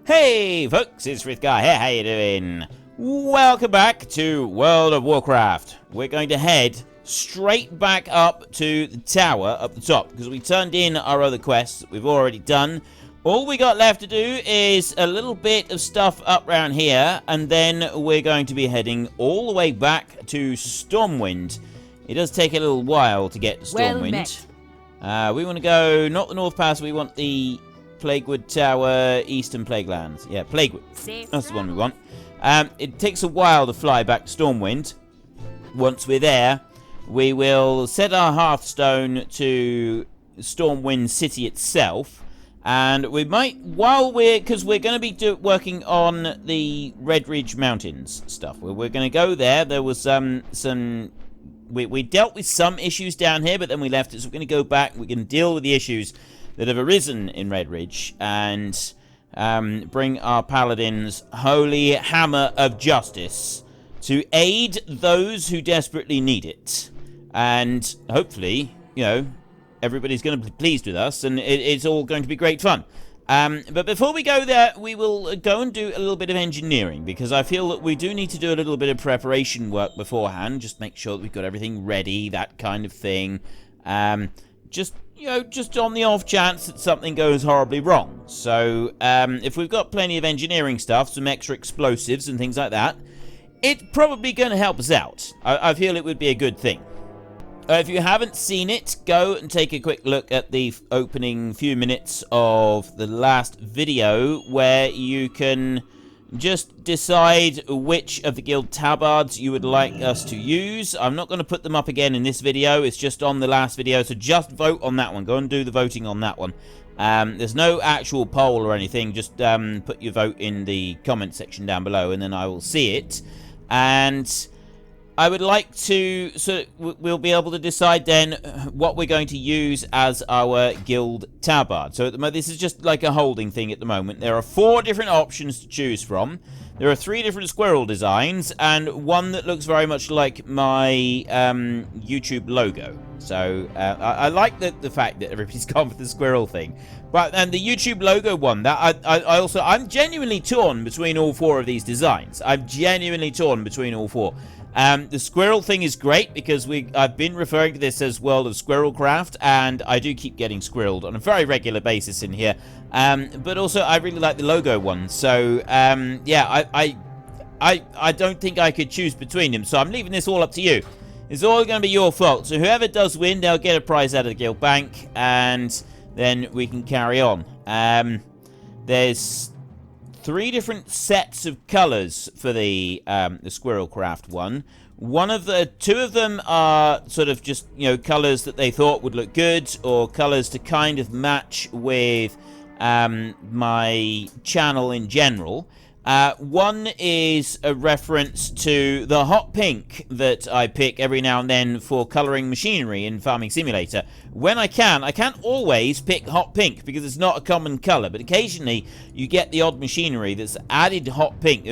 Hey folks, it's Frith Guy here, how you doing? Welcome back to World of Warcraft. We're going to head straight back up to the tower up the top, because we turned in our other quests that we've already done. All we got left to do is a little bit of stuff up around here, and then we're going to be heading all the way back to Stormwind. It does take a little while to get to Stormwind. We want to go, not the North Pass, we want the Plaguewood Tower, Eastern Plaguelands. Yeah, Plaguewood. That's the one we want. It takes a while to fly back to Stormwind. Once we're there, we will set our Hearthstone to Stormwind City itself. And we might, because we're going to be working on the Red Ridge Mountains stuff. We're going to go there. There was we dealt with some issues down here, but then we left it. So we're going to go back. We're going to deal with the issues that have arisen in Red Ridge and bring our paladin's holy hammer of justice to aid those who desperately need it. And hopefully, you know, everybody's going to be pleased with us, and it's all going to be great fun. But before we go there, we will go and do a little bit of engineering, because I feel that we do need to do a little bit of preparation work beforehand. Just make sure that we've got everything ready, that kind of thing. Just on the off chance that something goes horribly wrong. So, if we've got plenty of engineering stuff, some extra explosives and things like that, it's probably going to help us out. I feel it would be a good thing. If you haven't seen it, go and take a quick look at the opening few minutes of the last video, where you can just decide which of the guild tabards you would like us to use. I'm not going to put them up again in this video. It's just on the last video, so just vote on that one. Go and do the voting on that one. There's no actual poll or anything. Just put your vote in the comment section down below, and then I will see it. And I would like to, so we'll be able to decide then what we're going to use as our guild tabard. So at the moment, this is just like a holding thing at the moment. There are 4 different options to choose from. There are 3 different squirrel designs, and one that looks very much like my YouTube logo. So I like the fact that everybody's gone for the squirrel thing. But and the YouTube logo one, that I'm genuinely torn between all 4 of these designs. I'm genuinely torn between all 4. The squirrel thing is great, because I've been referring to this as World of Squirrelcraft, and I do keep getting squirreled on a very regular basis in here. But also, I really like the logo one. So, yeah, I don't think I could choose between them. So I'm leaving this all up to you. It's all going to be your fault. So whoever does win, they'll get a prize out of the guild bank, and then we can carry on. There's 3 different sets of colours for the Squirrelcraft one. 2 of them are sort of just, you know, colours that they thought would look good, or colours to kind of match with my channel in general. One is a reference to the hot pink that I pick every now and then for colouring machinery in Farming Simulator. When I can't always pick hot pink, because it's not a common colour, but occasionally you get the odd machinery that's added hot pink.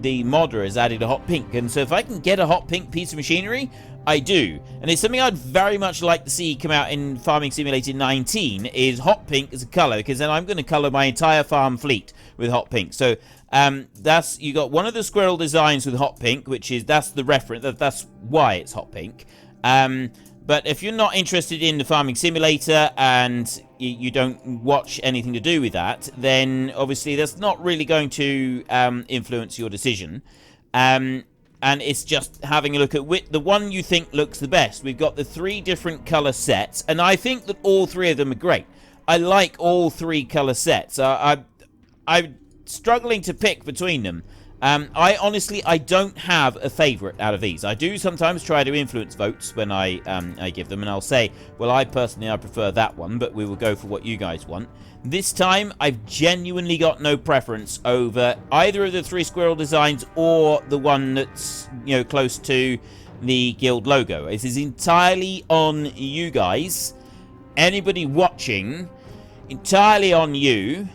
The modder has added a hot pink, and so if I can get a hot pink piece of machinery, I do. And it's something I'd very much like to see come out in Farming Simulator 19, is hot pink as a colour, because then I'm going to colour my entire farm fleet with hot pink. So you got one of the squirrel designs with hot pink, that's the reference, that's why it's hot pink. But if you're not interested in the Farming Simulator and you don't watch anything to do with that, then obviously that's not really going to influence your decision. And it's just having a look at the one you think looks the best. We've got the 3 different colour sets, and I think that all 3 of them are great. I like all 3 colour sets. I'm struggling to pick between them. I don't have a favourite out of these. I do sometimes try to influence votes when I give them, and I'll say, well, I prefer that one, but we will go for what you guys want. This time, I've genuinely got no preference over either of the 3 squirrel designs or the one that's, you know, close to the guild logo. This is entirely on you guys. Anybody watching, entirely on you.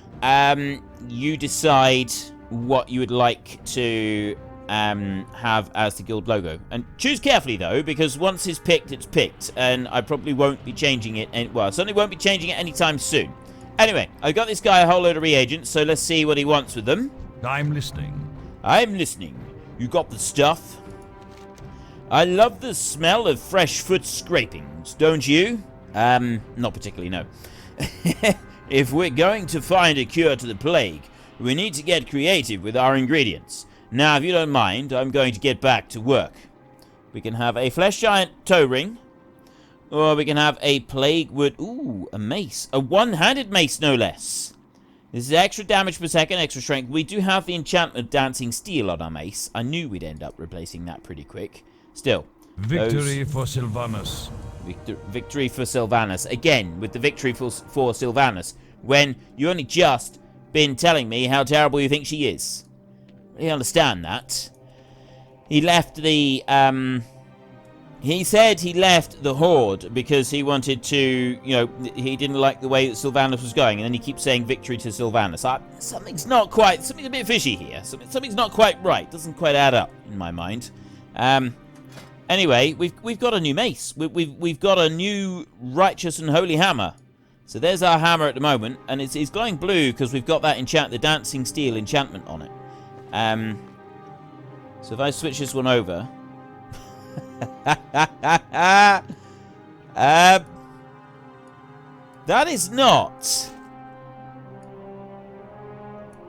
You decide what you would like to have as the guild logo. And choose carefully, though, because once it's picked, and I probably won't be changing it. Well, I certainly won't be changing it anytime soon. Anyway, I got this guy a whole load of reagents, so let's see what he wants with them. I'm listening. I'm listening. You got the stuff? I love the smell of fresh foot scrapings, don't you? Not particularly, no. If we're going to find a cure to the plague, we need to get creative with our ingredients. Now, if you don't mind, I'm going to get back to work. We can have a flesh giant toe ring, or we can have a plague wood... Ooh, a mace. A one-handed mace, no less. This is extra damage per second, extra strength. We do have the enchantment of dancing steel on our mace. I knew we'd end up replacing that pretty quick. Still. Victory for Sylvanus. Victory for Sylvanus. Again, with the victory for Sylvanus. When you only just been telling me how terrible you think she is. I understand that. He left the, he said he left the Horde because he wanted to, you know, he didn't like the way that Sylvanus was going, and then he keeps saying victory to Sylvanus. Something's not quite, something's a bit fishy here. Something's not quite right. Doesn't quite add up in my mind. Anyway, we've got a new mace. We've got a new righteous and holy hammer. So there's our hammer at the moment, and it's glowing blue because we've got that the dancing steel enchantment on it. So if I switch this one over, that is not.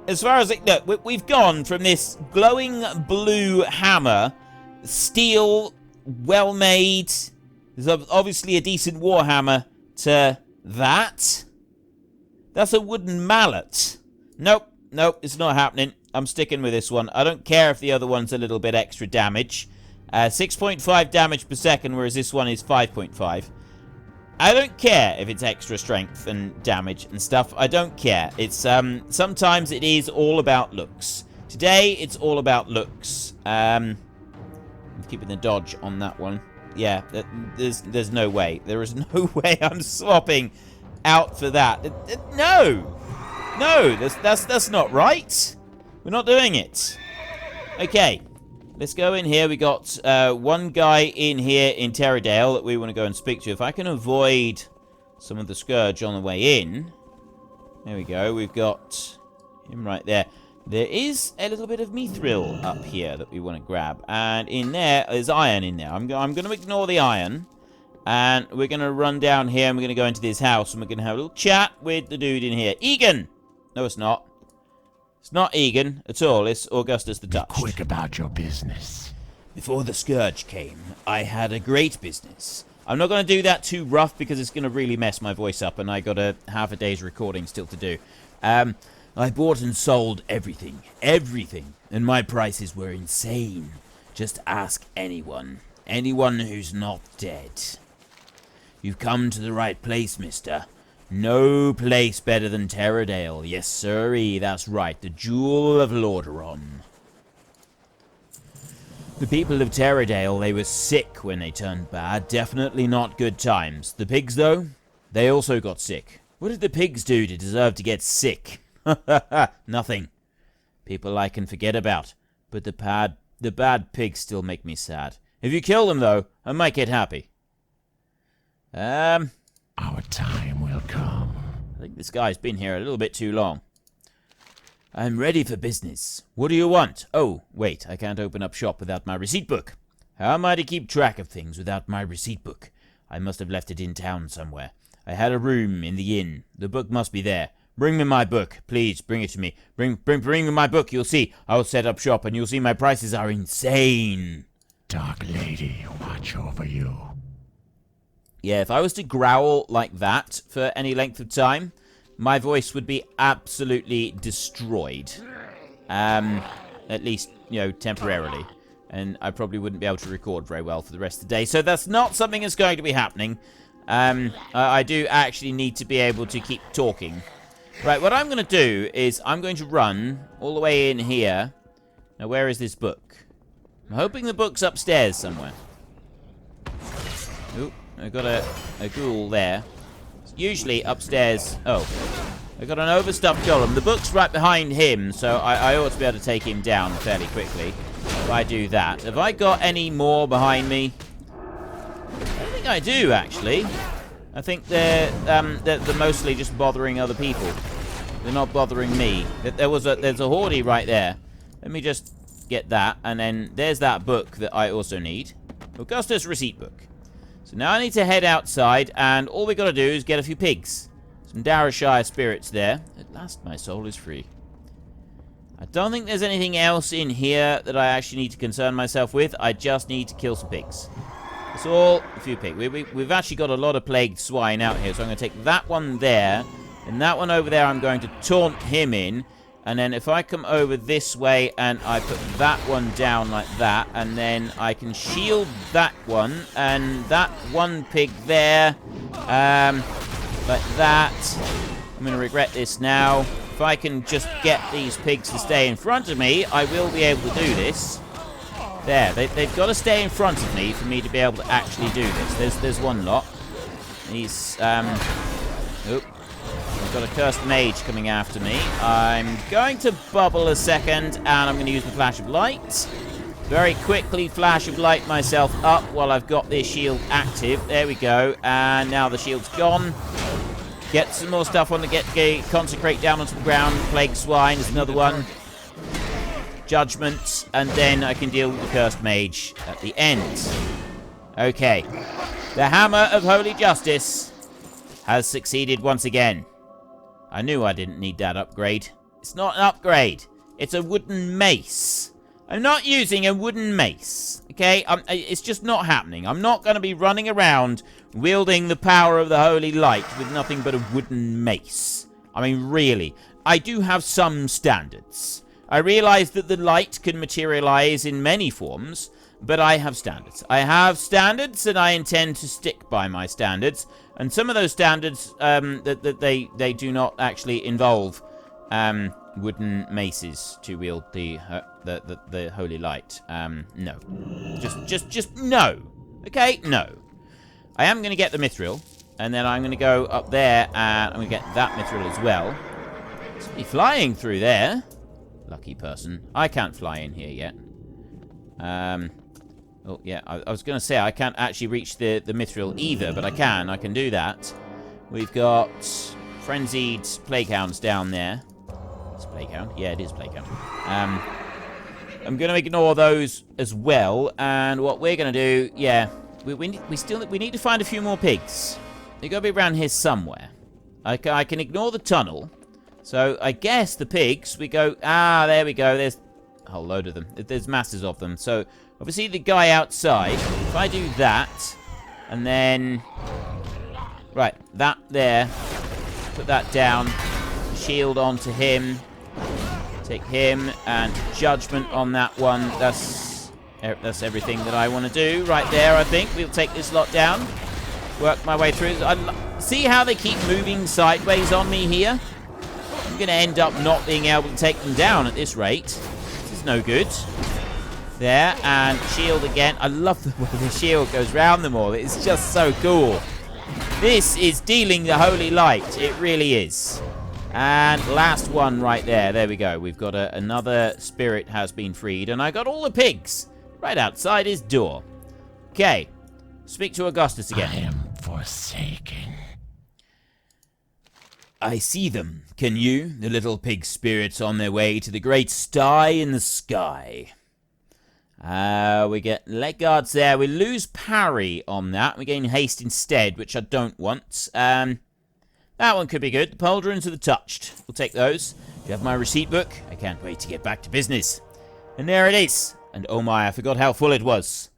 As far as it, look, we've gone from this glowing blue hammer, steel, well made. There's obviously a decent warhammer to that. That's a wooden mallet. Nope, it's not happening. I'm sticking with this one. I don't care if the other one's a little bit extra damage. 6.5 damage per second, whereas this one is 5.5. I don't care if it's extra strength and damage and stuff. I don't care. It's sometimes it is all about looks. Today, it's all about looks. I'm keeping the dodge on that one. Yeah, there's no way. There is no way I'm swapping out for that. No, that's not right. We're not doing it. Okay, let's go in here. We got one guy in here in Teredale that we want to go and speak to. If I can avoid some of the scourge on the way in. There we go. We've got him right there. There is a little bit of mithril up here that we want to grab. And in there is iron in there. I'm going to ignore the iron. And we're going to run down here and we're going to go into this house. And we're going to have a little chat with the dude in here. Egan! No, it's not. It's not Egan at all. It's Augustus the Touched. Be quick about your business. Before the Scourge came, I had a great business. I'm not going to do that too rough because it's going to really mess my voice up. And I got half a day's recording still to do. I bought and sold everything. Everything. And my prices were insane. Just ask anyone. Anyone who's not dead. You've come to the right place, mister. No place better than Teredale. Yes, sirree, that's right. The Jewel of Lordaeron. The people of Teredale, they were sick when they turned bad. Definitely not good times. The pigs, though, they also got sick. What did the pigs do to deserve to get sick? Nothing. People I can forget about. But the bad pigs still make me sad. If you kill them, though, I might get happy. Our time will come. I think this guy's been here a little bit too long. I'm ready for business. What do you want? Oh, wait, I can't open up shop without my receipt book. How am I to keep track of things without my receipt book? I must have left it in town somewhere. I had a room in the inn. The book must be there. Bring me my book. Please, bring it to me. Bring me my book. You'll see. I'll set up shop and you'll see my prices are insane. Dark Lady, watch over you. Yeah, if I was to growl like that for any length of time, my voice would be absolutely destroyed. At least, you know, temporarily. And I probably wouldn't be able to record very well for the rest of the day. So that's not something that's going to be happening. I do actually need to be able to keep talking. Right, what I'm going to do is I'm going to run all the way in here. Now, where is this book? I'm hoping the book's upstairs somewhere. Oop. I got a ghoul there. It's usually upstairs. Oh. I got an overstuffed golem. The book's right behind him, so I ought to be able to take him down fairly quickly. If I do that. Have I got any more behind me? I don't think I do, actually. I think they're mostly just bothering other people. They're not bothering me. There's a hoardie right there. Let me just get that, and then there's that book that I also need. Augustus receipt book. So now I need to head outside, and all we got to do is get a few pigs. Some Darashire spirits there. At last my soul is free. I don't think there's anything else in here that I actually need to concern myself with. I just need to kill some pigs. That's all. A few pigs. We've actually got a lot of plagued swine out here, so I'm going to take that one there, and that one over there I'm going to taunt him in. And then if I come over this way and I put that one down like that, and then I can shield that one, and that one pig there, like that. I'm going to regret this now. If I can just get these pigs to stay in front of me, I will be able to do this. There, they've got to stay in front of me for me to be able to actually do this. There's one lot. He's, Oop. I've got a cursed mage coming after me. I'm going to bubble a second, and I'm going to use the flash of light. Very quickly flash of light myself up while I've got this shield active. There we go. And now the shield's gone. Get some more stuff on the consecrate down onto the ground. Plague swine is another one. Judgment. And then I can deal with the cursed mage at the end. Okay. The hammer of holy justice has succeeded once again. I knew I didn't need that upgrade. It's not an upgrade. It's a wooden mace. I'm not using a wooden mace. Okay? It's just not happening. I'm not going to be running around wielding the power of the holy light with nothing but a wooden mace. I mean, really. I do have some standards. I realize that the light can materialize in many forms, but I have standards. I have standards, and I intend to stick by my standards. And some of those standards, they do not actually involve wooden maces to wield the holy light. No, just no. Okay, no. I am going to get the mithril, and then I'm going to go up there, and I'm going to get that mithril as well. Somebody flying through there. Lucky person. I can't fly in here yet. Oh, yeah, I was going to say I can't actually reach the mithril either, but I can do that. We've got frenzied plaguehounds down there. It's plaguehound? Yeah, it is plaguehound. I'm going to ignore those as well, and what we're going to do, yeah, we need to find a few more pigs. They've got to be around here somewhere. I can ignore the tunnel, so I guess the pigs, we go, there we go, there's a whole load of them. There's masses of them, so obviously the guy outside, if I do that, and then, right, that there, put that down, shield onto him, take him, and judgment on that one. That's everything that I want to do right there, I think. We'll take this lot down, work my way through. See how they keep moving sideways on me here? I'm going to end up not being able to take them down at this rate. This is no good. There, and shield again. I love the way the shield goes round them all. It's just so cool. This is dealing the holy light. It really is. And last one right there. There we go. We've got another spirit has been freed. And I got all the pigs right outside his door. Okay. Speak to Augustus again. I am forsaken. I see them. Can you? The little pig spirits on their way to the great sty in the sky. We get leg guards there. We lose parry on that. We gain haste instead, which I don't want. That one could be good. The pauldrons are the touched. We'll take those. Do you have my receipt book? I can't wait to get back to business. And there it is. And oh my, I forgot how full it was.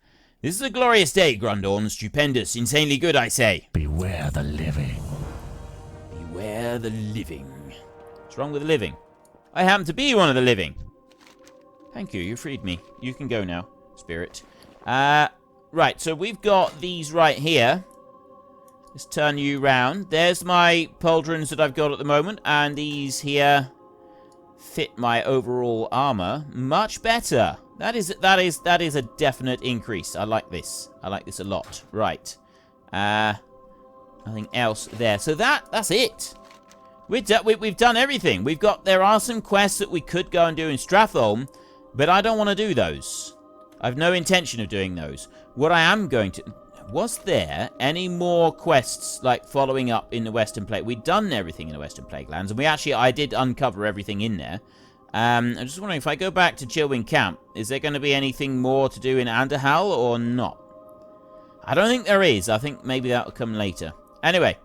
This is a glorious day, Grundorn. Stupendous. Insanely good, I say. Beware the living. Beware the living. What's wrong with the living? I happen to be one of the living. Thank you, you freed me. You can go now, spirit. Right, so we've got these right here. Let's turn you round. There's my pauldrons that I've got at the moment, and these here fit my overall armor much better. That is a definite increase. I like this. I like this a lot. Right. Nothing else there. So that's it. We've done everything. There are some quests that we could go and do in Stratholme, but I don't want to do those. I have no intention of doing those. What I am going to... was there any more quests, like, following up in the Western Plague? We'd done everything in the Western Plaguelands, and I did uncover everything in there. I'm just wondering, if I go back to Chillwind Camp, is there going to be anything more to do in Underhal or not? I don't think there is. I think maybe that will come later. Anyway,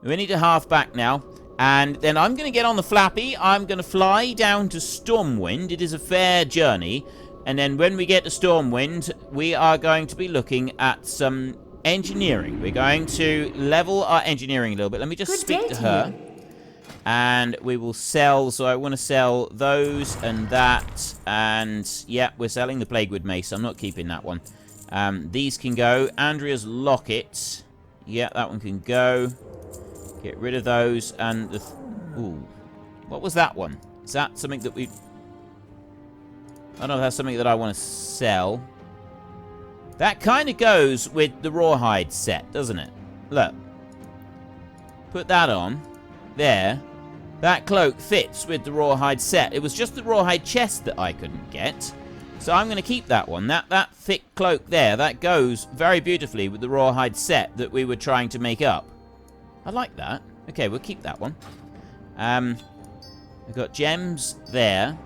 we need to half back now. And then I'm going to get on the Flappy. I'm going to fly down to Stormwind. It is a fair journey. And then when we get to Stormwind, we are going to be looking at some engineering. We're going to level our engineering a little bit. Let me just speak to her. And we will sell. So I want to sell those and that. And yeah, we're selling the Plaguewood Mace. I'm not keeping that one. These can go. Andrea's Locket. Yeah, that one can go. Get rid of those. And the... Ooh. What was that one? Is that something that we... I don't know if that's something that I want to sell. That kind of goes with the Rawhide set, doesn't it? Look. Put that on. There. That cloak fits with the Rawhide set. It was just the Rawhide chest that I couldn't get. So I'm going to keep that one. That thick cloak there, that goes very beautifully with the Rawhide set that we were trying to make up. I like that. Okay, we'll keep that one. We've got gems there.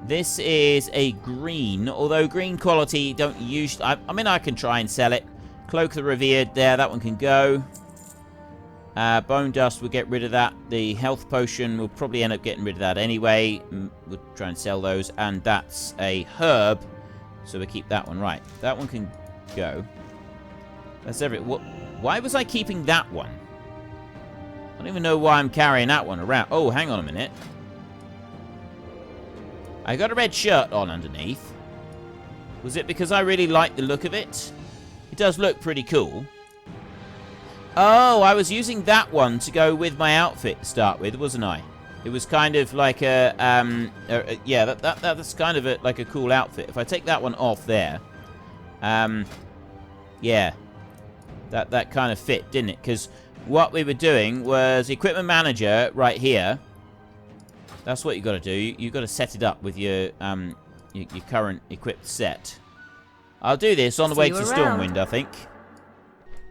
This is a green, although green quality don't usually... I mean, I can try and sell it. Cloak of the Revered there, that one can go. Bone Dust, we'll get rid of that. The Health Potion, we'll probably end up getting rid of that anyway. We'll try and sell those. And that's a herb, so we'll keep that one. Right, that one can go. That's everything. Why was I keeping that one? I don't even know why I'm carrying that one around. Oh, hang on a minute. I got a red shirt on underneath. Was it because I really like the look of it? It does look pretty cool. Oh, I was using that one to go with my outfit to start with, wasn't I? It was kind of like a yeah, that's kind of like a cool outfit. If I take that one off there, yeah, that kind of fit, didn't it? Because what we were doing was equipment manager right here. That's what you got to do. You got to set it up with your current equipped set. I'll do this on the way to Stormwind, I think.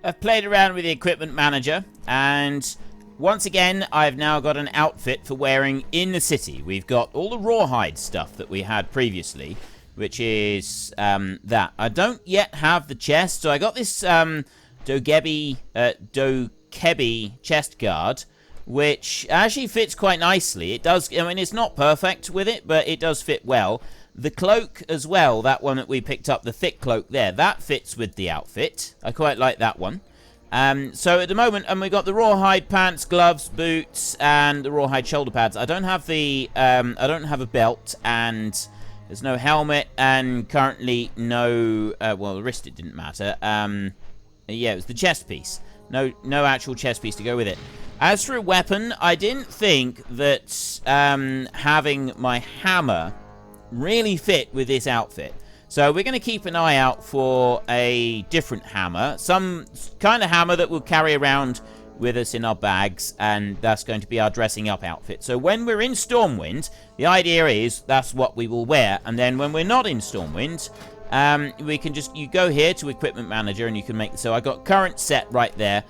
I've played around with the equipment manager, and once again, I've now got an outfit for wearing in the city. We've got all the rawhide stuff that we had previously, which is that. I don't yet have the chest, so I got this Dokebi chest guard, which actually fits quite nicely. It does, I mean, it's not perfect with it, but it does fit well. The cloak as well, that one that we picked up, the thick cloak there, that fits with the outfit. I quite like that one. So at the moment, and we've got the rawhide pants, gloves, boots, and the rawhide shoulder pads. I don't have the, I don't have a belt, and there's no helmet, and currently no, well, the wrist, it didn't matter. Yeah, it was the chest piece. No actual chest piece to go with it. As for a weapon, I didn't think that having my hammer really fit with this outfit. So we're going to keep an eye out for a different hammer. Some kind of hammer that we'll carry around with us in our bags. And that's going to be our dressing up outfit. So when we're in Stormwind, the idea is that's what we will wear. And then when we're not in Stormwind, we can just, you go here to Equipment Manager and you can make, so I got current set right there,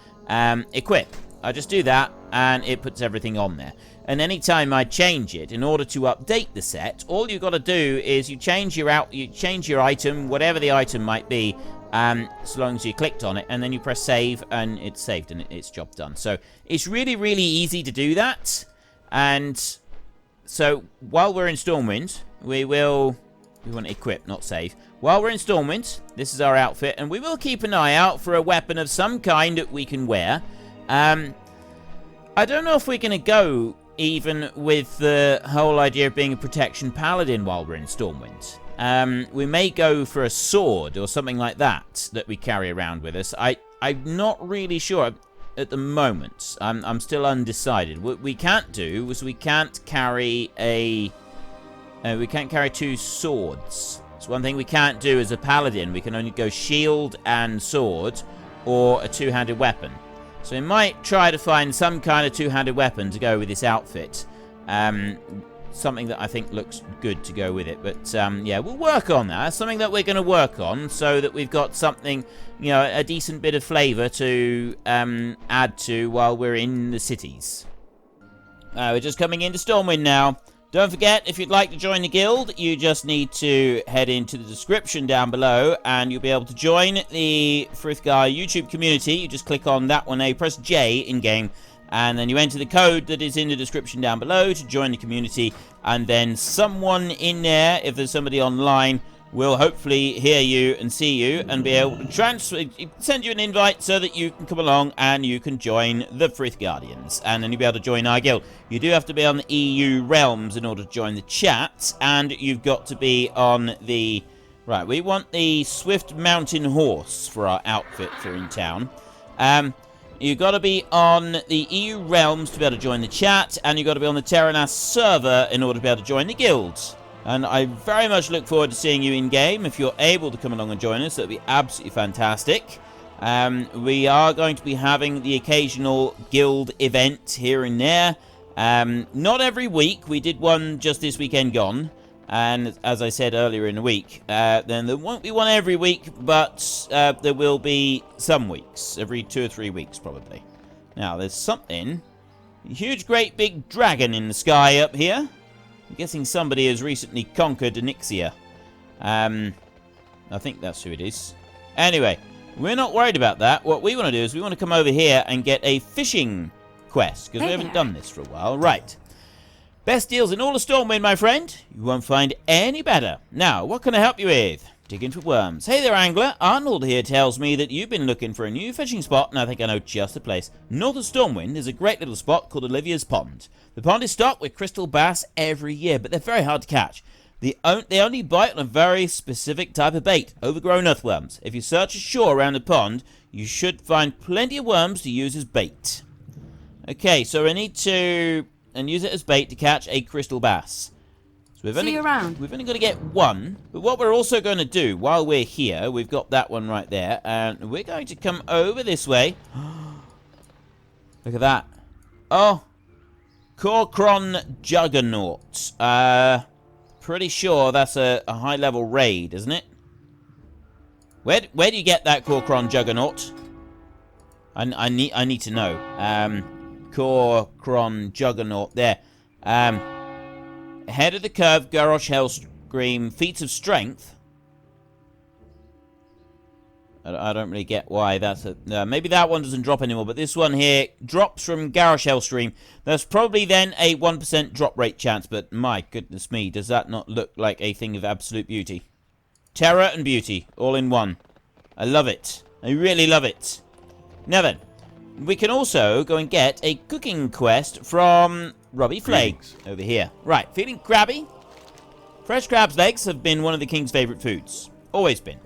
equip. I just do that and it puts everything on there. And anytime I change it, in order to update the set, all you've got to do is you change your item, whatever the item might be, as long as you clicked on it, and then you press save, and it's saved, and it's job done. So it's really, really easy to do that. And so while we're in Stormwind, we want to equip, not save. While we're in Stormwind, this is our outfit, and we will keep an eye out for a weapon of some kind that we can wear. I don't know if we're going to go even with the whole idea of being a protection paladin while we're in Stormwind. We may go for a sword or something like that we carry around with us. I'm not really sure at the moment. I'm still undecided. What we can't do is we can't carry two swords. It's one thing we can't do as a paladin. We can only go shield and sword or a two-handed weapon. So we might try to find some kind of two-handed weapon to go with this outfit. something that I think looks good to go with it. But yeah, we'll work on that. That's something that we're going to work on so that we've got something, you know, a decent bit of flavour to add to while we're in the cities. We're just coming into Stormwind now. Don't forget, if you'd like to join the guild, you just need to head into the description down below and you'll be able to join the Frith Guardians YouTube community. You just click on that one there, press J in-game, and then you enter the code that is in the description down below to join the community, and then someone in there, if there's somebody online, will hopefully hear you and see you and be able to send you an invite so that you can come along and you can join the Frith Guardians, and then you'll be able to join our guild. You do have to be on the EU realms in order to join the chat, and you've got to be on the... Right, we want the Swift Mountain Horse for our outfit for in town. You've got to be on the EU realms to be able to join the chat, and you've got to be on the Terenas server in order to be able to join the guilds. And I very much look forward to seeing you in-game. If you're able to come along and join us, that would be absolutely fantastic. We are going to be having the occasional guild event here and there. Not every week. We did one just this weekend gone. And as I said earlier in the week, then there won't be one every week, but there will be some weeks. Every 2 or 3 weeks, probably. Now, there's something. A huge, great, big dragon in the sky up here. I'm guessing somebody has recently conquered Onyxia. I think that's who it is. Anyway, we're not worried about that. What we want to do is we want to come over here and get a fishing quest, because we haven't done this for a while. Right. Best deals in all of Stormwind, my friend. You won't find any better. Now, what can I help you with? Digging for worms. Hey there, angler. Arnold here tells me that you've been looking for a new fishing spot, and I think I know just the place. North of Stormwind is a great little spot called Olivia's Pond. The pond is stocked with crystal bass every year, but they're very hard to catch. They only bite on a very specific type of bait, overgrown earthworms. If you search ashore around the pond, you should find plenty of worms to use as bait. Okay, so we need to use it as bait to catch a crystal bass. So we've only got to get one, but what we're also going to do while we're here, we've got that one right there, and we're going to come over this way. Look at that. Oh, Korkron Juggernaut. Pretty sure that's a high-level raid, isn't it? Where do you get that Korkron Juggernaut? I need to know. Korkron Juggernaut there. Head of the curve, Garrosh Hellscream, feats of strength. I don't really get why that's a... maybe that one doesn't drop anymore, but this one here drops from Garrosh Hellstream. That's probably then a 1% drop rate chance, but my goodness me, does that not look like a thing of absolute beauty? Terror and beauty, all in one. I love it. I really love it. Now then, we can also go and get a cooking quest from Robbie Flakes over here. Right, feeling crabby? Fresh crab's legs have been one of the king's favourite foods. Always been.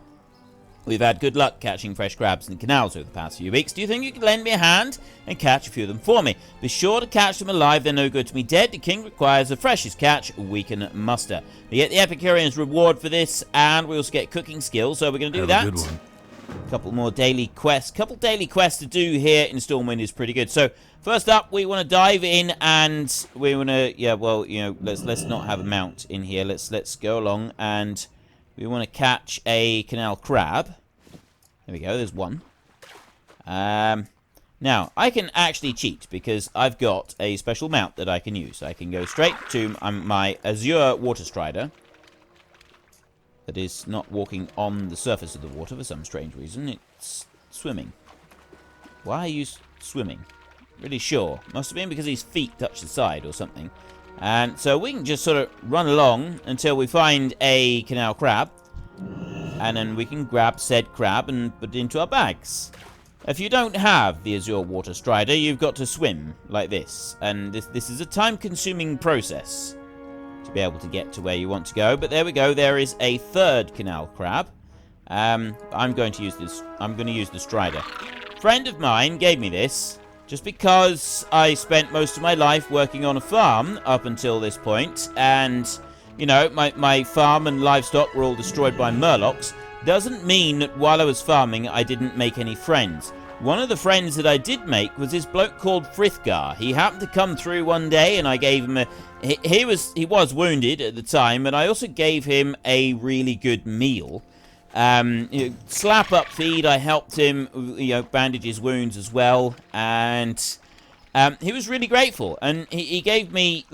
We've had good luck catching fresh crabs in the canals over the past few weeks. Do you think you could lend me a hand and catch a few of them for me? Be sure to catch them alive. They're no good to me dead. The king requires the freshest catch we can muster. You get the Epicurean's reward for this, and we also get cooking skills, so we're going to do that. Good one. A couple more daily quests. Couple daily quests to do here in Stormwind is pretty good. So, first up, we want to dive in, and we want to... Yeah, well, you know, let's not have a mount in here. Let's go along, and... we want to catch a canal crab. There we go, there's one. Now, I can actually cheat because I've got a special mount that I can use. I can go straight to my Azure Water Strider. That is not walking on the surface of the water for some strange reason. It's swimming. Why are you swimming? Really sure. Must have been because his feet touch the side or something. And so we can just sort of run along until we find a canal crab. And then we can grab said crab and put it into our bags. If you don't have the Azure Water Strider, you've got to swim like this. And this is a time-consuming process to be able to get to where you want to go. But there we go. There is a third canal crab. I'm going to use this. I'm going to use the Strider. A friend of mine gave me this. Just because I spent most of my life working on a farm up until this point, and, you know, my farm and livestock were all destroyed by murlocs, doesn't mean that while I was farming I didn't make any friends. one of the friends that I did make was this bloke called Frithgar. He happened to come through one day, and I gave him a... He was wounded at the time, and I also gave him a really good meal. Slap up feed, I helped him, bandage his wounds as well, and he was really grateful, and he gave me,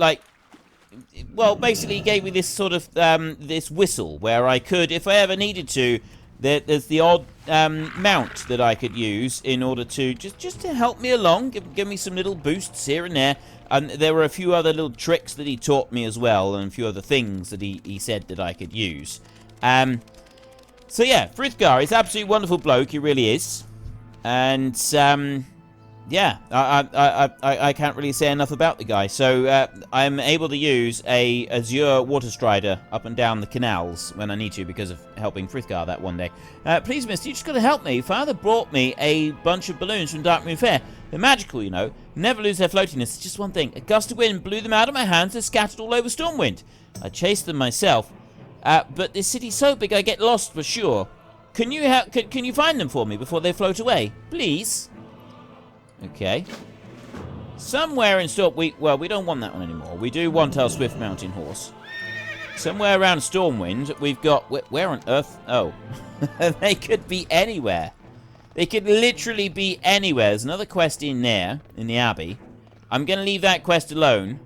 basically he gave me this sort of, this whistle, where I could, if I ever needed to, there's the odd mount that I could use in order to, just to help me along, give me some little boosts here and there. And there were a few other little tricks that he taught me as well, and a few other things that he said that I could use. So yeah, Frithgar is absolutely wonderful bloke, he really is. And, yeah, I can't really say enough about the guy. So, I'm able to use a Azure Water Strider up and down the canals when I need to because of helping Frithgar that one day. Please, mister, you just gotta help me. Father brought me a bunch of balloons from Darkmoon Fair. They're magical, you know. Never lose their floatiness. It's just one thing. A gust of wind blew them out of my hands and scattered all over Stormwind. I chased them myself. But this city's so big I get lost for sure. Can you find them for me before they float away? Please? Okay. Somewhere in we don't want that one anymore. We do want our Swift Mountain Horse. Somewhere around Stormwind, we've got... Where on earth? Oh. They could be anywhere. They could literally be anywhere. There's another quest in there, in the Abbey. I'm going to leave that quest alone.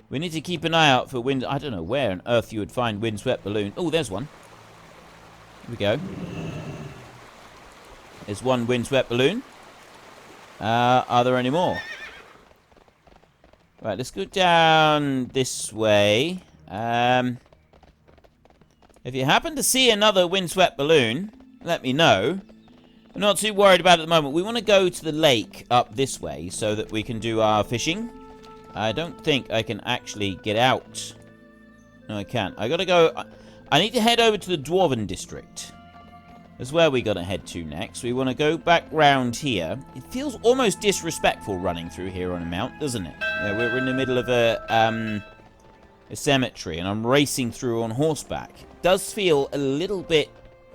We need to keep an eye out for wind... I don't know where on earth you would find windswept balloon. Oh, there's one. Here we go. There's one windswept balloon. Are there any more? Right, let's go down this way. If you happen to see another windswept balloon, let me know. I'm not too worried about it at the moment. We want to go to the lake up this way so that we can do our fishing. I don't think I can actually get out. No, I can't. I gotta go... I need to head over to the Dwarven District. That's where we gotta head to next. We want to go back round here. It feels almost disrespectful running through here on a mount, doesn't it? Yeah, we're in the middle of a cemetery, and I'm racing through on horseback. It does feel a little bit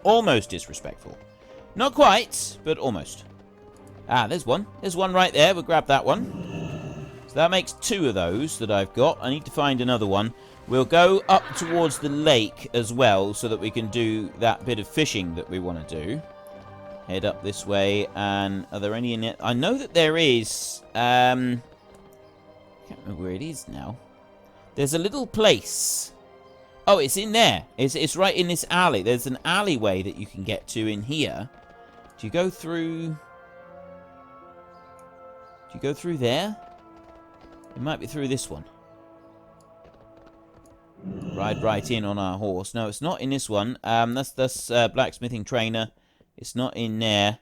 almost disrespectful. Not quite, but almost. Ah, there's one. There's one right there. We'll grab that one. So that makes 2 of those that I've got. I need to find another one. We'll go up towards the lake as well so that we can do that bit of fishing that we want to do. Head up this way. And are there any in it? I know that there is... I can't remember where it is now. There's a little place. Oh, it's in there. It's right in this alley. There's an alleyway that you can get to in here. Do you go through... Do you go through there? It might be through this one. Ride right in on our horse. No, it's not in this one. That's blacksmithing trainer. It's not in there.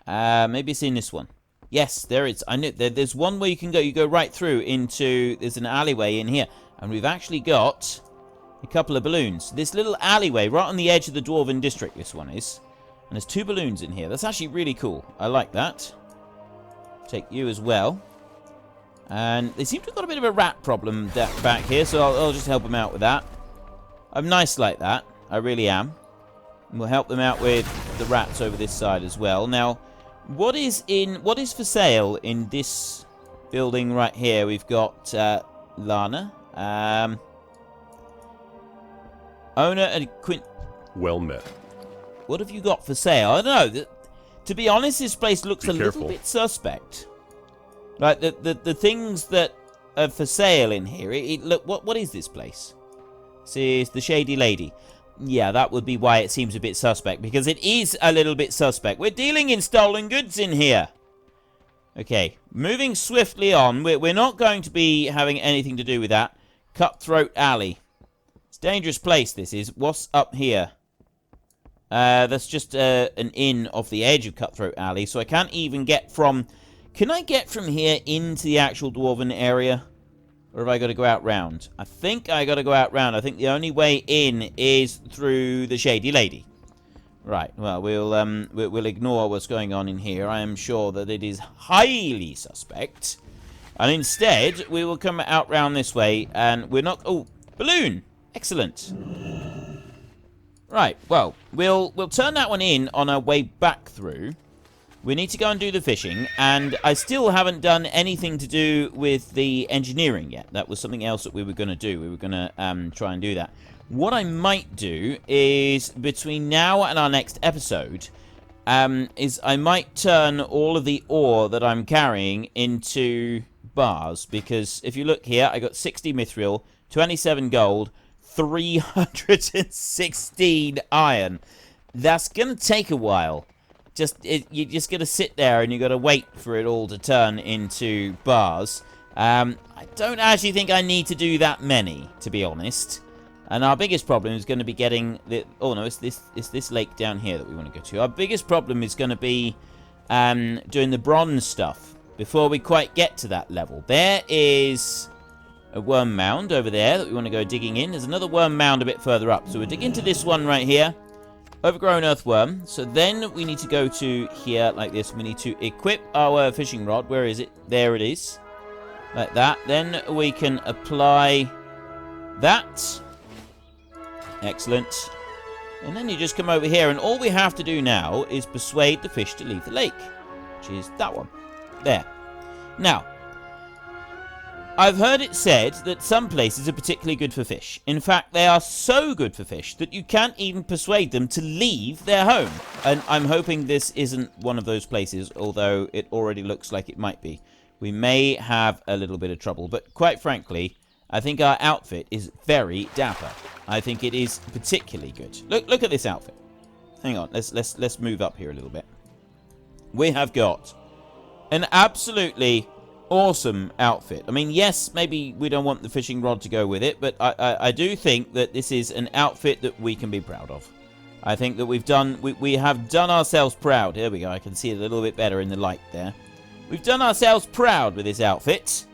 Maybe it's in this one. Yes, there is. I knew there's one where you can go. You go right through into... There's an alleyway in here. And we've actually got a couple of balloons. This little alleyway right on the edge of the Dwarven District, this one is. And there's 2 balloons in here. That's actually really cool. I like that. Take you as well. And they seem to have got a bit of a rat problem back here, so I'll just help them out with that. I'm nice like that. I really am. And we'll help them out with the rats over this side as well. Now, what is for sale in this building right here? We've got Lana. Owner and Quint. Well met. What have you got for sale? I don't know. To be honest, this place looks a little bit suspect. Like the things that are for sale in here. Look, what is this place? This is the Shady Lady. Yeah, that would be why it seems a bit suspect, because it is a little bit suspect. We're dealing in stolen goods in here. Okay, moving swiftly on. We're not going to be having anything to do with that. Cutthroat Alley. It's a dangerous place, this is. What's up here? That's just an inn off the edge of Cutthroat Alley, so I can't even get from... Can I get from here into the actual Dwarven area? Or have I got to go out round? I think I got to go out round. I think the only way in is through the Shady Lady. Right, well, we'll ignore what's going on in here. I am sure that it is highly suspect. And instead, we will come out round this way, and we're not... Oh, balloon! Excellent. Right, well, we'll turn that one in on our way back through. We need to go and do the fishing, and I still haven't done anything to do with the engineering yet. That was something else that we were going to do. We were going to try and do that. What I might do is, between now and our next episode, is I might turn all of the ore that I'm carrying into bars, because if you look here, I got 60 mithril, 27 gold, 316 iron. That's going to take a while. You're just going to sit there and you've got to wait for it all to turn into bars. I don't actually think I need to do that many, to be honest. And our biggest problem is going to be getting the... Oh, no, it's this lake down here that we want to go to. Our biggest problem is going to be doing the bronze stuff before we quite get to that level. There is a worm mound over there that we want to go digging in. There's another worm mound a bit further up. So we'll dig into this one right here. Overgrown earthworm. So then we need to go to here like this. We need to equip our fishing rod. Where is it? There it is. Like that. Then we can apply that. Excellent. And then you just come over here, and all we have to do now is persuade the fish to leave the lake, which is that one. There. Now, I've heard it said that some places are particularly good for fish. In fact, they are so good for fish that you can't even persuade them to leave their home. And I'm hoping this isn't one of those places, although it already looks like it might be. We may have a little bit of trouble, but quite frankly, I think our outfit is very dapper. I think it is particularly good. Look at this outfit. Hang on, let's move up here a little bit. We have got an absolutely awesome outfit. I mean, yes, maybe we don't want the fishing rod to go with it, but I do think that this is an outfit that we can be proud of. I think that we have done ourselves proud. Here we go. I can see it a little bit better in the light there. We've done ourselves proud with this outfit.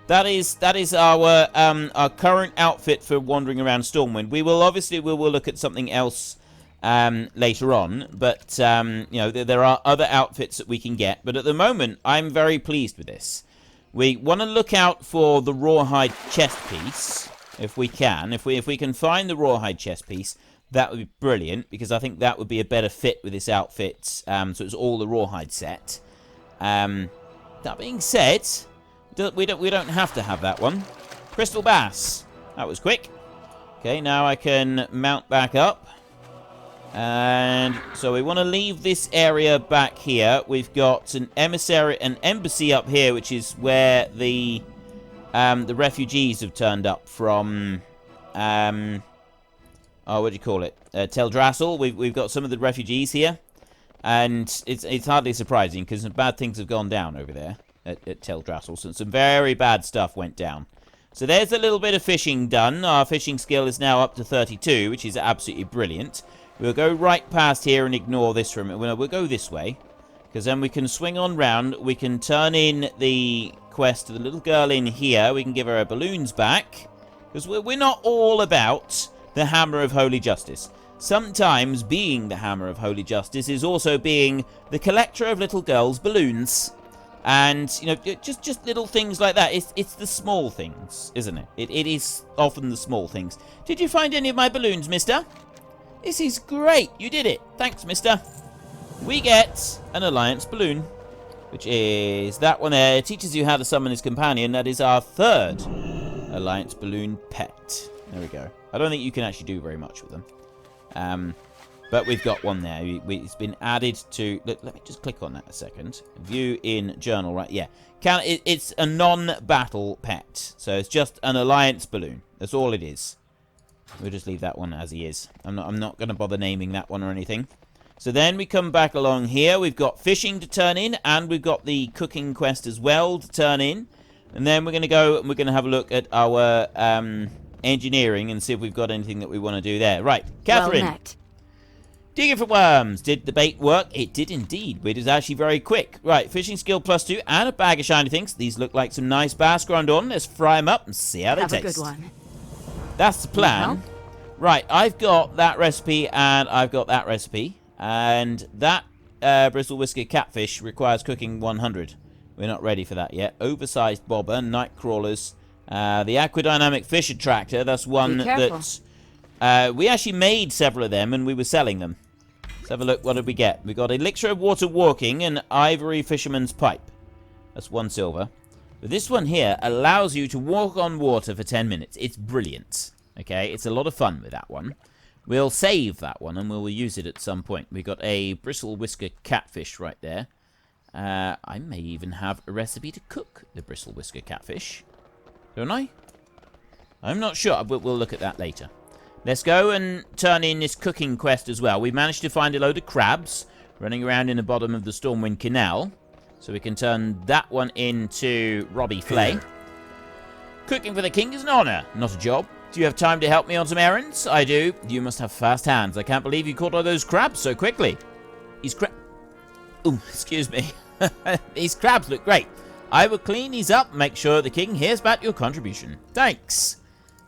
That is our current outfit for wandering around Stormwind. We will look at something else later on, but you know, there are other outfits that we can get. But at the moment, I'm very pleased with this. We want to look out for the rawhide chest piece if we can. If we can find the rawhide chest piece, that would be brilliant, because I think that would be a better fit with this outfit. So it's all the rawhide set. That being said, we don't have to have that one. Crystal bass. That was quick. Okay, now I can mount back up. And so we want to leave this area back here. We've got an embassy up here, which is where the refugees have turned up from. What do you call it? Teldrassil. We've got some of the refugees here, and it's hardly surprising because some bad things have gone down over there at Teldrassil. So some very bad stuff went down. So there's a little bit of fishing done. Our fishing skill is now up to 32, which is absolutely brilliant. We'll go right past here and ignore this for a minute. We'll go this way, because then we can swing on round. We can turn in the quest to the little girl in here. We can give her her balloons back, because we're not all about the Hammer of Holy Justice. Sometimes being the Hammer of Holy Justice is also being the collector of little girls' balloons. And, you know, just little things like that. It's the small things, isn't it? It is often the small things. Did you find any of my balloons, mister? This is great. You did it. Thanks, mister. We get an alliance balloon, which is that one there. It teaches you how to summon his companion. That is our third alliance balloon pet. There we go. I don't think you can actually do very much with them. But we've got one there. It's been added to... Let me just click on that a second. View in journal, right? Yeah. It's a non-battle pet. So it's just an alliance balloon. That's all it is. We'll just leave that one as he is. I'm not going to bother naming that one or anything. So then we come back along here. We've got fishing to turn in, and we've got the cooking quest as well to turn in. And then we're going to go and we're going to have a look at our engineering and see if we've got anything that we want to do there. Right, Catherine. Well met. Digging for worms. Did the bait work? It did indeed. It was actually very quick. Right, fishing skill +2 and a bag of shiny things. These look like some nice bass, Grundorn. Let's fry them up and see how they taste. Have a good one. That's the plan. Right, I've got that recipe and I've got that recipe. And that bristle whisker catfish requires cooking 100. We're not ready for that yet. Oversized bobber, night crawlers. The aquadynamic fish attractor. That's one that we actually made several of them and we were selling them. Let's have a look. What did we get? We got elixir of water walking and ivory fisherman's pipe. That's 1 silver. But this one here allows you to walk on water for 10 minutes. It's brilliant. Okay, it's a lot of fun with that one. We'll save that one and we'll use it at some point. We got a bristle whisker catfish right there. I may even have a recipe to cook the bristle whisker catfish. Don't I? I'm not sure, but we'll look at that later. Let's go and turn in this cooking quest as well. We managed to find a load of crabs running around in the bottom of the Stormwind Canal. So we can turn that one into Robbie Flay. Cooking for the king is an honor, not a job. Do you have time to help me on some errands? I do. You must have fast hands. I can't believe you caught all those crabs so quickly. These Ooh, excuse me. These crabs look great. I will clean these up and make sure the king hears about your contribution. Thanks.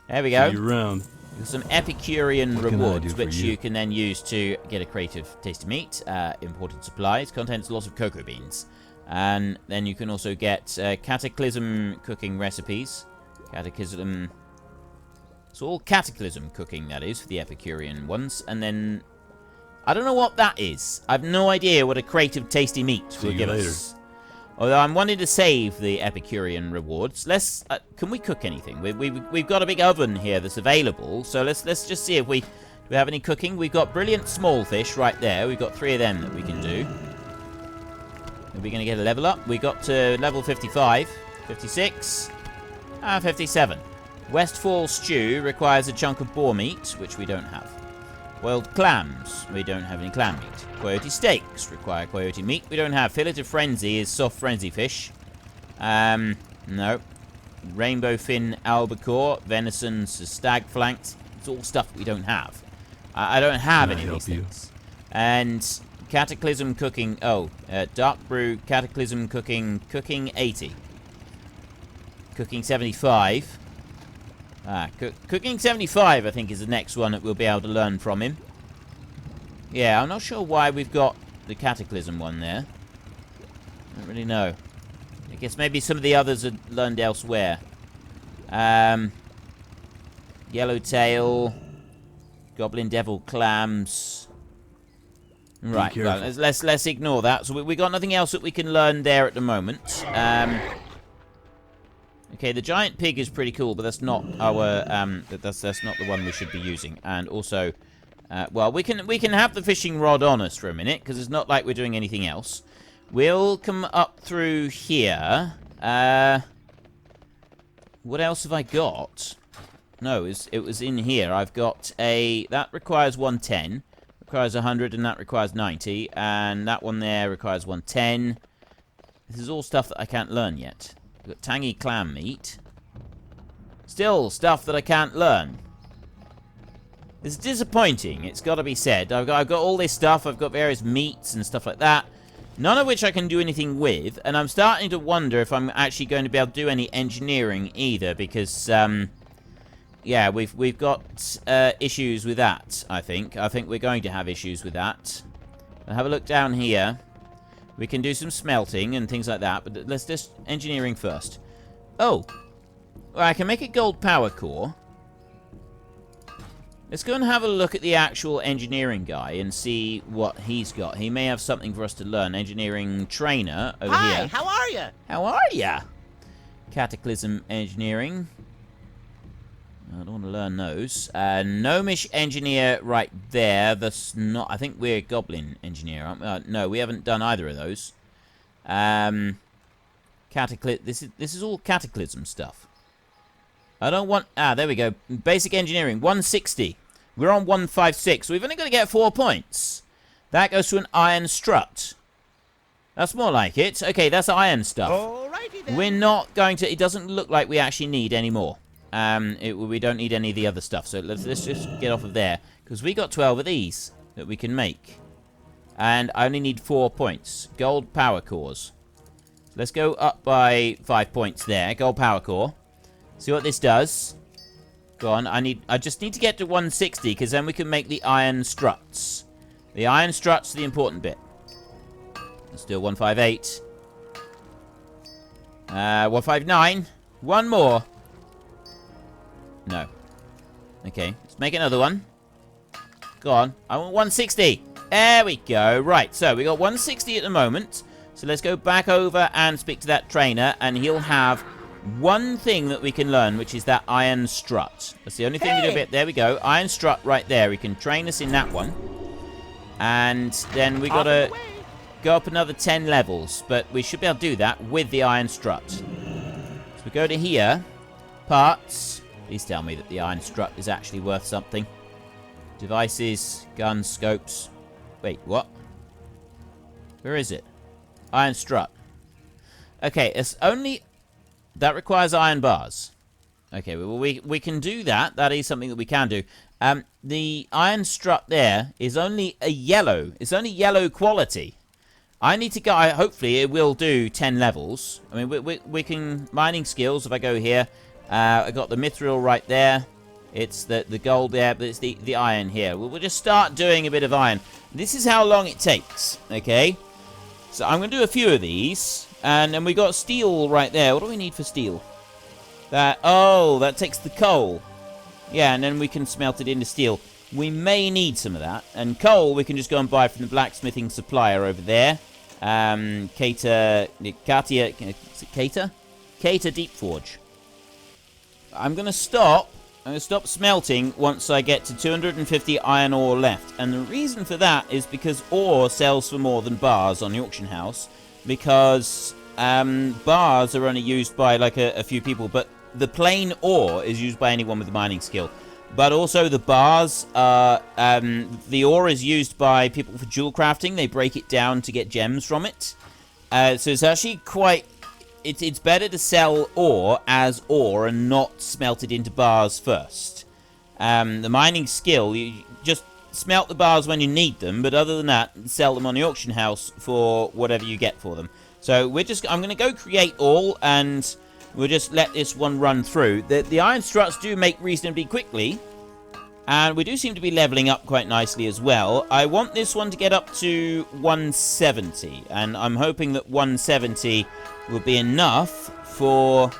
There we go. See you around. Some Epicurean rewards, which you can then use to get a creative tasty meat. Imported supplies. Contains lots of cocoa beans. And then you can also get cataclysm cooking recipes. Cataclysm... It's all cataclysm cooking, that is, for the Epicurean ones. And then... I don't know what that is. I have no idea what a creative tasty meat will give us. Although I'm wanting to save the Epicurean rewards. Let's... can we cook anything? We've got a big oven here that's available. So let's just see if do we have any cooking. We've got brilliant small fish right there. We've got 3 of them that we can do. Are we going to get a level up? We got to level 55, 56, and 57. Westfall stew requires a chunk of boar meat, which we don't have. Boiled clams, we don't have any clam meat. Coyote steaks require coyote meat, we don't have. Fillet of frenzy is soft frenzy fish. No. Rainbow fin albacore, venison, stag flanks. It's all stuff we don't have. I don't have any of these things. And cataclysm cooking. Dark brew, cataclysm cooking. Cooking 80. Cooking 75. Cooking 75, I think, is the next one that we'll be able to learn from him. Yeah, I'm not sure why we've got the cataclysm one there. I don't really know. I guess maybe some of the others are learned elsewhere. Yellowtail. Goblin devil clams. Right, well, let's ignore that. So we got nothing else that we can learn there at the moment. Okay, the giant pig is pretty cool, but that's not our that's not the one we should be using. And also, well, we can have the fishing rod on us for a minute because it's not like we're doing anything else. We'll come up through here. What else have I got? No, it was in here. I've got that requires 110. Requires 100, and that requires 90. And that one there requires 110. This is all stuff that I can't learn yet. We've got tangy clam meat. Still stuff that I can't learn. It's disappointing, it's got to be said. I've got all this stuff. I've got various meats and stuff like that. None of which I can do anything with. And I'm starting to wonder if I'm actually going to be able to do any engineering either. Because, yeah, we've got issues with that, I think. I think we're going to have issues with that. I'll have a look down here. We can do some smelting and things like that, but let's just engineering first. Oh, well, I can make a gold power core. Let's go and have a look at the actual engineering guy and see what he's got. He may have something for us to learn. Engineering trainer over here. Hi, how are you? How are ya? Cataclysm engineering. I don't want to learn those. Gnomish engineer right there. That's not... I think we're goblin engineer, aren't we? No, we haven't done either of those. This is all cataclysm stuff. I don't want... there we go. Basic engineering. 160. We're on 156. So we've only got to get 4 points. That goes to an iron strut. That's more like it. Okay, that's iron stuff. Alrighty then. We're not going to... It doesn't look like we actually need any more. We don't need any of the other stuff, so let's just get off of there, because we got 12 of these that we can make, and I only need 4 points. Gold power cores. Let's go up by 5 points there. Gold power core. See what this does. Go on. I just need to get to 160, because then we can make the iron struts. The iron struts are the important bit. Let's do 158. 159. One more. No. Okay, let's make another one. Go on. I want 160. There we go. Right, so we got 160 at the moment. So let's go back over and speak to that trainer, and he'll have one thing that we can learn, which is that iron strut. That's the only thing we do a bit. There we go. Iron strut right there. He can train us in that one. And then we got to go up another 10 levels, but we should be able to do that with the iron strut. So we go to here. Parts. Please tell me that the iron strut is actually worth something. Devices, guns, scopes. Wait, what? Where is it? Iron strut. Okay, it's only... That requires iron bars. Okay, well, we can do that. That is something that we can do. The iron strut there is only a yellow. It's only yellow quality. I need to go... hopefully, it will do 10 levels. I mean, we can... Mining skills, if I go here. I got the mithril right there. It's the gold there, but it's the iron here. We'll just start doing a bit of iron. This is how long it takes, okay? So I'm going to do a few of these. And then we got steel right there. What do we need for steel? That takes the coal. Yeah, and then we can smelt it into steel. We may need some of that. And coal we can just go and buy from the blacksmithing supplier over there. Cater Deep Forge. I'm going to stop smelting once I get to 250 iron ore left. And the reason for that is because ore sells for more than bars on the auction house. Because bars are only used by like a few people, but the plain ore is used by anyone with a mining skill. But also the bars are, the ore is used by people for jewel crafting. They break it down to get gems from it. So it's actually quite, it's better to sell ore as ore and not smelt it into bars first. The mining skill, you just smelt the bars when you need them, but other than that, sell them on the auction house for whatever you get for them. So I'm going to go create all, and we'll just let this one run through. The iron struts do make reasonably quickly, and we do seem to be leveling up quite nicely as well. I want this one to get up to 170, and I'm hoping that 170 will be enough for...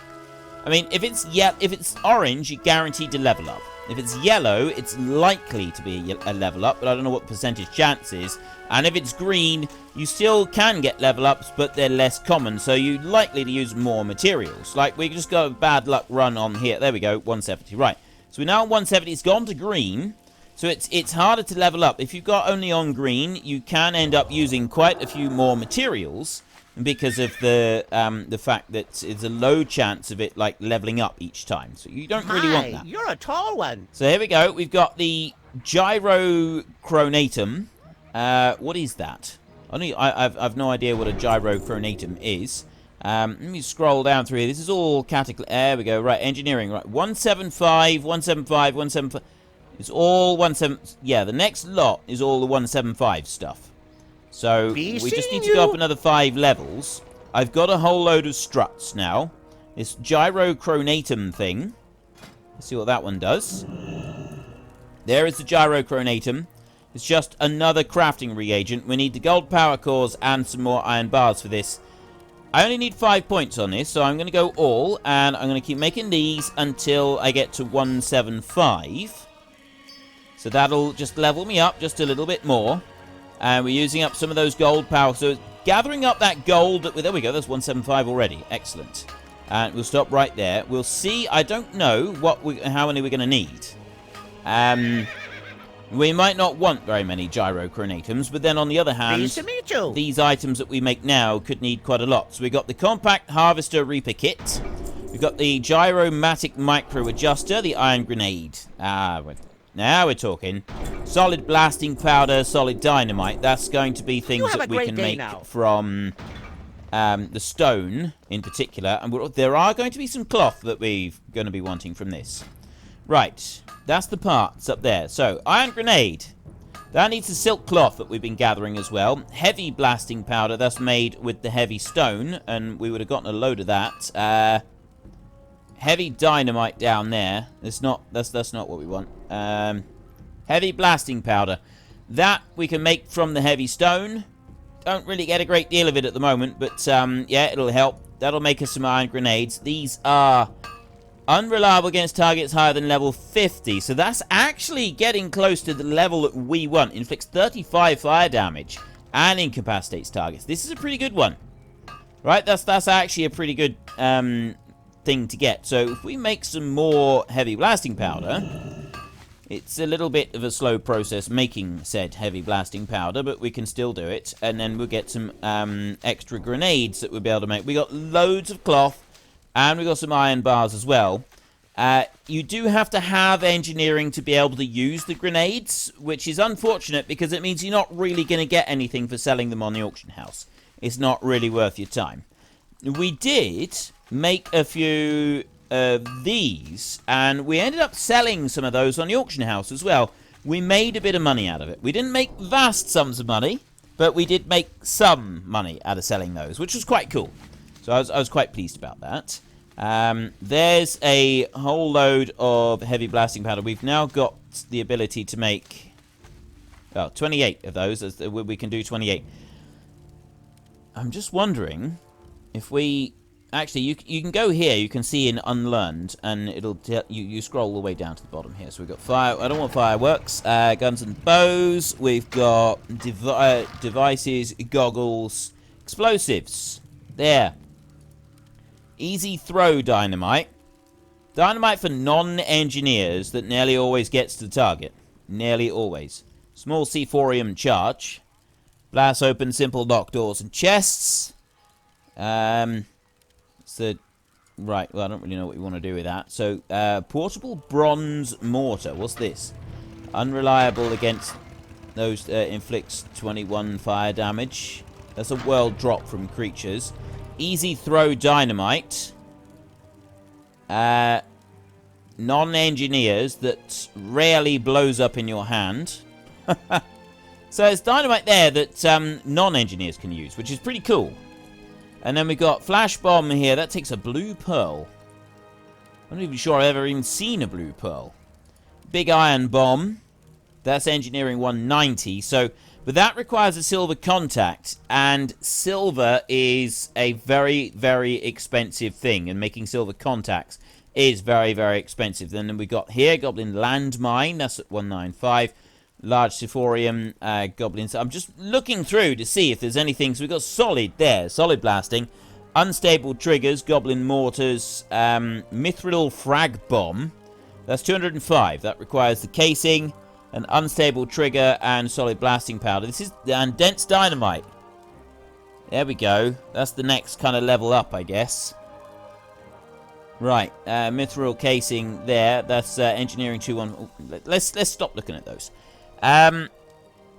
I mean, if it's orange, you're guaranteed to level up. If it's yellow, it's likely to be a level up, but I don't know what the percentage chance is. And if it's green, you still can get level ups, but they're less common, so you're likely to use more materials. Like, we can just go a bad luck run on here. There we go, 170. Right, so we're now on 170. It's gone to green, so it's harder to level up. If you've got only on green, you can end up using quite a few more materials because of the fact that it's a low chance of it, like, leveling up each time. So you don't really want that. You're a tall one. So here we go. We've got the gyrochronatum. What is that? I've no idea what a gyrochronatum is. Let me scroll down through here. This is all there we go. Right, engineering. Right, 175, 175, 175. It's all 175. Yeah, the next lot is all the 175 stuff. So we just need to go up another 5 levels. I've got a whole load of struts now. This gyrochronatum thing. Let's see what that one does. There is the gyrochronatum. It's just another crafting reagent. We need the gold power cores and some more iron bars for this. I only need 5 points on this, so I'm going to go all, and I'm going to keep making these until I get to 175. So that'll just level me up just a little bit more. And we're using up some of those gold power. So gathering up that gold. There we go. That's 175 already. Excellent. And we'll stop right there. We'll see. I don't know how many we're going to need. We might not want very many gyrochronatums, but then on the other hand, these items that we make now could need quite a lot. So we've got the compact harvester reaper kit. We've got the gyromatic micro adjuster, the iron grenade. Now we're talking. Solid blasting powder, solid dynamite. That's going to be things that we can make from the stone in particular. And there are going to be some cloth that we're going to be wanting from this. Right, that's the parts up there. So, iron grenade. That needs the silk cloth that we've been gathering as well. Heavy blasting powder, that's made with the heavy stone. And we would have gotten a load of that. Heavy dynamite down there. That's not what we want. Heavy blasting powder. That we can make from the heavy stone. Don't really get a great deal of it at the moment, but yeah, it'll help. That'll make us some iron grenades. These are Unreliable against targets higher than level 50. So that's actually getting close to the level that we want. Inflicts 35 fire damage and incapacitates targets. This is a pretty good one. Right, that's actually a pretty good thing to get. So if we make some more heavy blasting powder, it's a little bit of a slow process making said heavy blasting powder, but we can still do it. And then we'll get some extra grenades that we'll be able to make. We got loads of cloth, and we got some iron bars as well. You do have to have engineering to be able to use the grenades, which is unfortunate because it means you're not really going to get anything for selling them on the auction house. It's not really worth your time. We did make a few of these, and we ended up selling some of those on the auction house as well. We made a bit of money out of it. We didn't make vast sums of money, but we did make some money out of selling those, which was quite cool. So I was quite pleased about that. There's a whole load of heavy blasting powder. We've now got the ability to make 28 of those. We can do 28. I'm just wondering if we... Actually, you can go here. You can see in Unlearned, and it'll tell you scroll all the way down to the bottom here. So we've got fire... I don't want fireworks. Guns and bows. We've got devices, goggles, explosives. There. Easy throw dynamite. Dynamite for non-engineers that nearly always gets to the target. Nearly always. Small C4ium charge. Blast open simple lock doors and chests. Right, well, I don't really know what we want to do with that. So, portable bronze mortar. What's this? Unreliable against those, inflicts 21 fire damage. That's a world drop from creatures. Easy throw dynamite. Non-engineers that rarely blows up in your hand. So there's dynamite there that non-engineers can use, which is pretty cool. And then we've got flash bomb here. That takes a blue pearl. I'm not even sure I've ever even seen a blue pearl. Big iron bomb. That's engineering 190. So, but that requires a silver contact. And silver is a very, very expensive thing. And making silver contacts is very, very expensive. Then we got here, Goblin Landmine. That's at 195. Large Siforium, Goblins. I'm just looking through to see if there's anything. So we've got solid there. Solid blasting. Unstable triggers. Goblin mortars. Mithril frag bomb. That's 205. That requires the casing, an unstable trigger, and solid blasting powder. This is... and dense dynamite. There we go. That's the next kind of level up, I guess. Right. Mithril casing there. That's engineering 2-1. Oh, let's stop looking at those.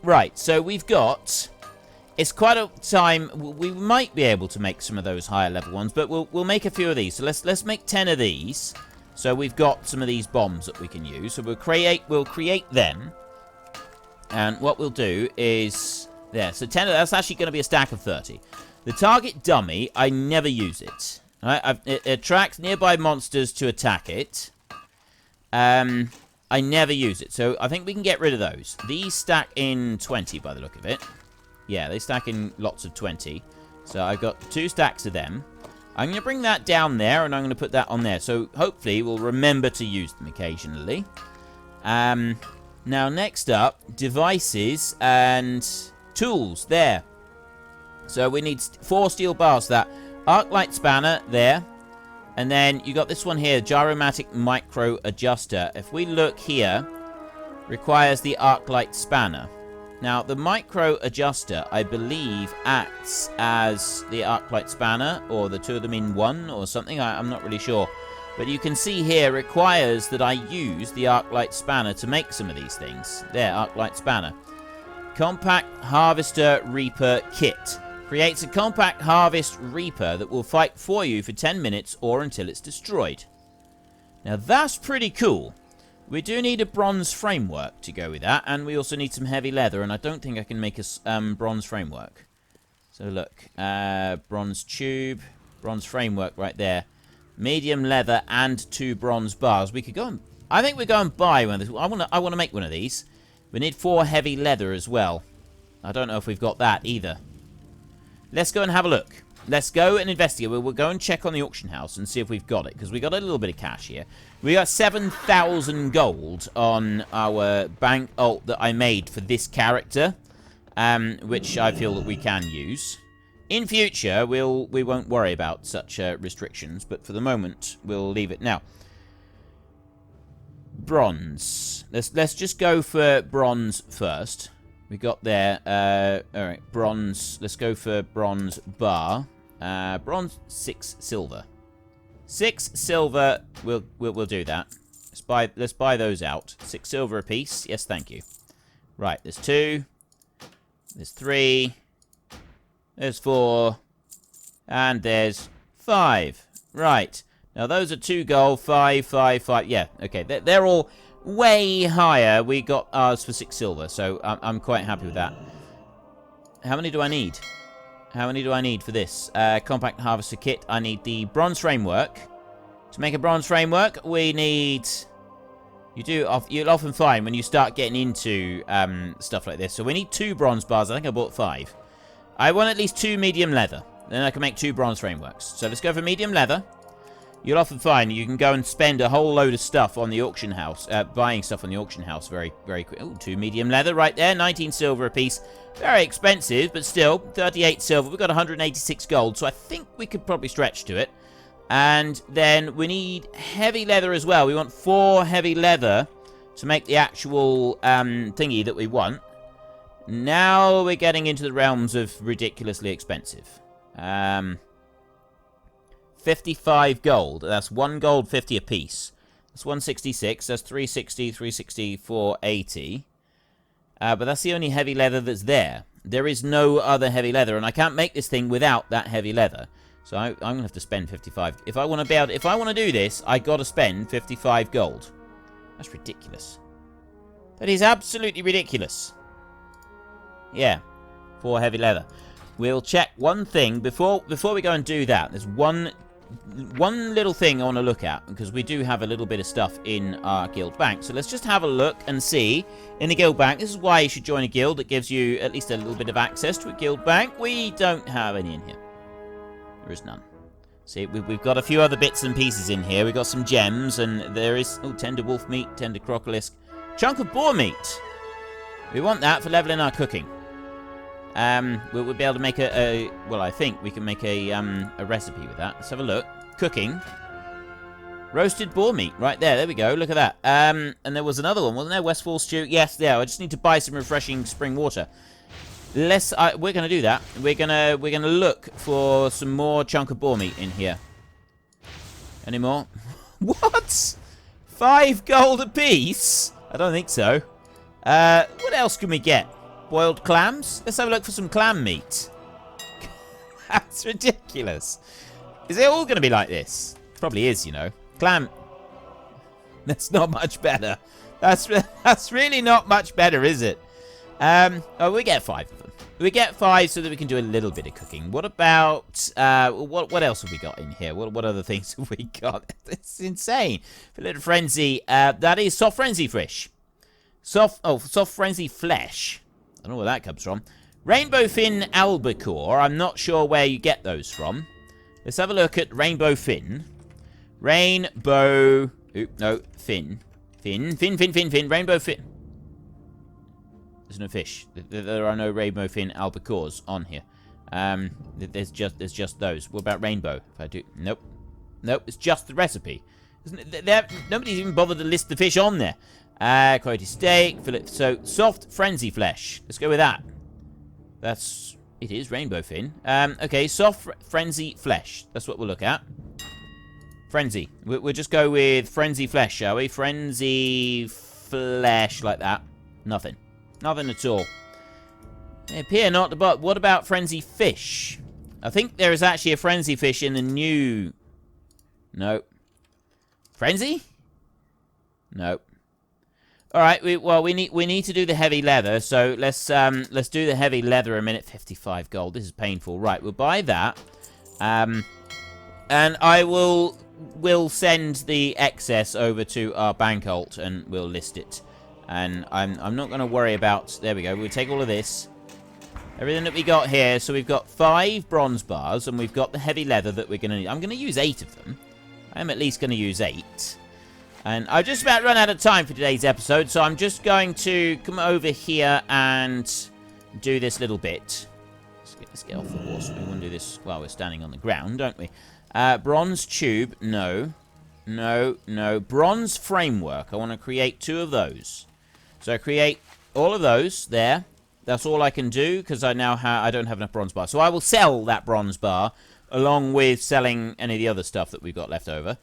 Right, so we've got... It's quite a time... We might be able to make some of those higher level ones, but we'll make a few of these. So let's make 10 of these. So we've got some of these bombs that we can use. So we'll create them. And what we'll do is... There, so 10 of that's actually going to be a stack of 30. The target dummy, I never use it. Right? It attracts nearby monsters to attack it. I never use it, so I think we can get rid of those. These stack in 20 by the look of it. Yeah, they stack in lots of 20. So I've got 2 stacks of them. I'm going to bring that down there, and I'm going to put that on there. So hopefully we'll remember to use them occasionally. Now next up, devices and tools. There. So we need 4 steel bars for that. Arclight spanner, there. And then you got this one here, Gyromatic Micro Adjuster. If we look here, requires the Arclight Spanner. Now, the Micro Adjuster, I believe, acts as the Arclight Spanner, or the two of them in one, or something. I'm not really sure. But you can see here, requires that I use the Arclight Spanner to make some of these things. There, Arclight Spanner. Compact Harvester Reaper Kit. Creates a compact harvest reaper that will fight for you for 10 minutes or until it's destroyed. Now that's pretty cool. We do need a bronze framework to go with that, and we also need some heavy leather, and I don't think I can make a bronze framework. So look, bronze tube, bronze framework right there. Medium leather and 2 bronze bars. We could go and... I think we'll go and buy one of these. I want to make one of these. We need 4 heavy leather as well. I don't know if we've got that either. Let's go and have a look. let's go and investigate. We'll go and check on the auction house and see if we've got it, because we got a little bit of cash here. We got 7,000 gold on our bank alt that I made for this character, which I feel that we can use. In future, we won't worry about such restrictions, but for the moment, we'll leave it. Now, bronze. Let's just go for bronze first. We got there. All right, bronze. Let's go for bronze bar. Bronze 6 silver. 6 silver. We'll do that. Let's buy those out. 6 silver apiece. Yes, thank you. Right, there's 2. There's 3. There's 4. And there's 5. Right. Now, those are 2 gold, 5, 5, 5. Yeah, okay. They're all way higher. We got ours for 6 silver, so I'm quite happy with that. How many do I need? How many do I need for this? Compact harvester kit. I need the bronze framework. To make a bronze framework, we need... You'll often find when you start getting into stuff like this. So we need 2 bronze bars. I think I bought 5. I want at least 2 medium leather. Then I can make 2 bronze frameworks. So let's go for medium leather. You'll often find you can go and spend a whole load of stuff on the auction house, buying stuff on the auction house very, very quick. Oh, 2 medium leather right there, 19 silver apiece. Very expensive, but still, 38 silver. We've got 186 gold, so I think we could probably stretch to it. And then we need heavy leather as well. We want 4 heavy leather to make the actual thingy that we want. Now we're getting into the realms of ridiculously expensive. 55 gold. That's 1 gold, 50 apiece. That's 166. That's 360, 360, 480. But that's the only heavy leather that's there. There is no other heavy leather, and I can't make this thing without that heavy leather. So I'm gonna have to spend 55. If I want to do this, I gotta spend 55 gold. That's ridiculous. That is absolutely ridiculous. Yeah, 4 heavy leather. We'll check one thing before we go and do that. There's one little thing I want to look at, because we do have a little bit of stuff in our guild bank. So let's just have a look and see in the guild bank. This is why you should join a guild. It gives you at least a little bit of access to a guild bank. We don't have any in here. There is none. See, we've got a few other bits and pieces in here. We've got some gems, and there is tender wolf meat, tender crocolisk, chunk of boar meat. We want that for leveling our cooking. We'll be able to make well, I think we can make a recipe with that. Let's have a look. Cooking. Roasted boar meat. Right there. There we go. Look at that. And there was another one, wasn't there? Westfall stew. Yes, there. I just need to buy some refreshing spring water. We're going to do that. We're gonna look for some more chunk of boar meat in here. Any more? What? 5 gold apiece? I don't think so. What else can we get? Boiled clams? Let's have a look for some clam meat. That's ridiculous. Is it all going to be like this? Probably is, you know. Clam. That's not much better. That's really not much better, is it? Oh, we get 5 of them. We get 5 so that we can do a little bit of cooking. What about, what else have we got in here? What other things have we got? It's insane. For a little frenzy, that is soft frenzy fish. Soft frenzy flesh. I don't know where that comes from. Rainbow fin albacore. I'm not sure where you get those from. Let's have a look at rainbow fin. Rainbow... no, fin. Fin. Rainbow fin. There's no fish. There are no rainbow fin albacores on here. There's just those. What about rainbow? If I do... Nope. Nope, it's just the recipe. Nobody's even bothered to list the fish on there. Quality steak, fillet. So, soft frenzy flesh. Let's go with that. It is rainbow fin. Okay, soft frenzy flesh. That's what we'll look at. Frenzy. We'll just go with frenzy flesh, shall we? Frenzy flesh, like that. Nothing. Nothing at all. They appear not, but what about frenzy fish? I think there is actually a frenzy fish in the new... No. Frenzy? Nope. All right. We need to do the heavy leather. So let's do the heavy leather a minute. 55 gold. This is painful. Right. We'll buy that. And I will send the excess over to our bank alt and we'll list it. And I'm not going to worry about. There we go. We'll take all of this. Everything that we got here. So we've got 5 bronze bars, and we've got the heavy leather that we're going to need. I'm going to use 8 of them. I'm at least going to use 8. And I've just about run out of time for today's episode, so I'm just going to come over here and do this little bit. Let's get off the horse. We want to do this while we're standing on the ground, don't we? Bronze tube. No. No, no. Bronze framework. I want to create 2 of those. So I create all of those there. That's all I can do because I don't have enough bronze bars. So I will sell that bronze bar along with selling any of the other stuff that we've got left over.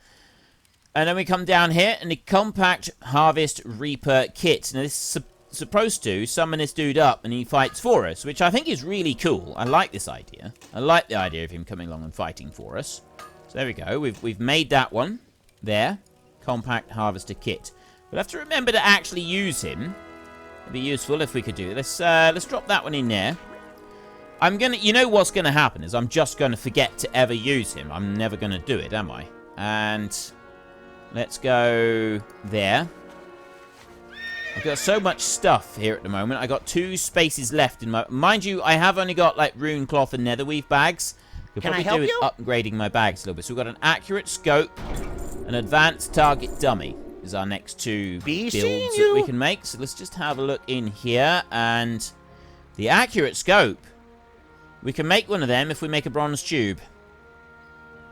And then we come down here and the compact harvest reaper kit. Now this is supposed to summon this dude up and he fights for us, which I think is really cool. I like this idea. I like the idea of him coming along and fighting for us. So there we go. We've made that one there. Compact harvester kit. We'll have to remember to actually use him. It'd be useful if we could do it. Let's drop that one in there. You know what's gonna happen is I'm just gonna forget to ever use him. I'm never gonna do it, am I? And let's go there. I've got so much stuff here at the moment. I got 2 spaces left in my... Mind you, I have only got like rune cloth and netherweave bags. Could Can I probably help do with upgrading my bags a little bit. So we've got an accurate scope, an advanced target dummy is our next 2 builds that we can make. So let's just have a look in here. And the accurate scope, we can make one of them if we make a bronze tube.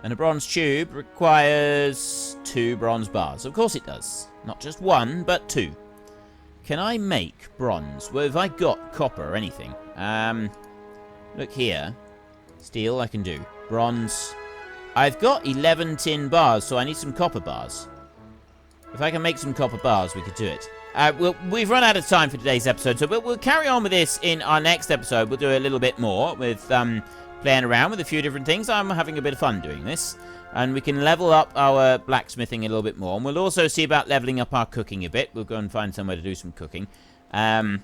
And a bronze tube requires 2 bronze bars. Of course it does. Not just 1, but 2. Can I make bronze? Well, have I got copper or anything? Look here. Steel, I can do. Bronze. I've got 11 tin bars, so I need some copper bars. If I can make some copper bars, we could do it. Well, we've run out of time for today's episode, so we'll carry on with this in our next episode. We'll do a little bit more with playing around with a few different things. I'm having a bit of fun doing this. And we can level up our blacksmithing a little bit more. And we'll also see about leveling up our cooking a bit. We'll go and find somewhere to do some cooking. But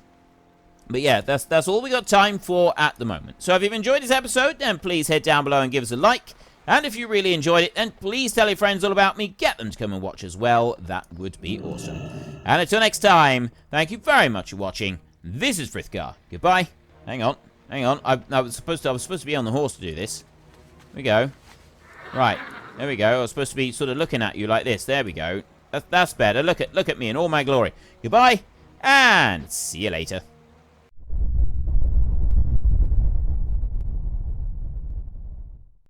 yeah, that's all we got time for at the moment. So if you've enjoyed this episode, then please head down below and give us a like. And if you really enjoyed it, then please tell your friends all about me. Get them to come and watch as well. That would be awesome. And until next time, thank you very much for watching. This is Frith Guardians. Goodbye. Hang on. I was supposed to be on the horse to do this. Here we go. Right. There we go. I was supposed to be sort of looking at you like this. There we go. That's better. Look at me in all my glory. Goodbye, and see you later.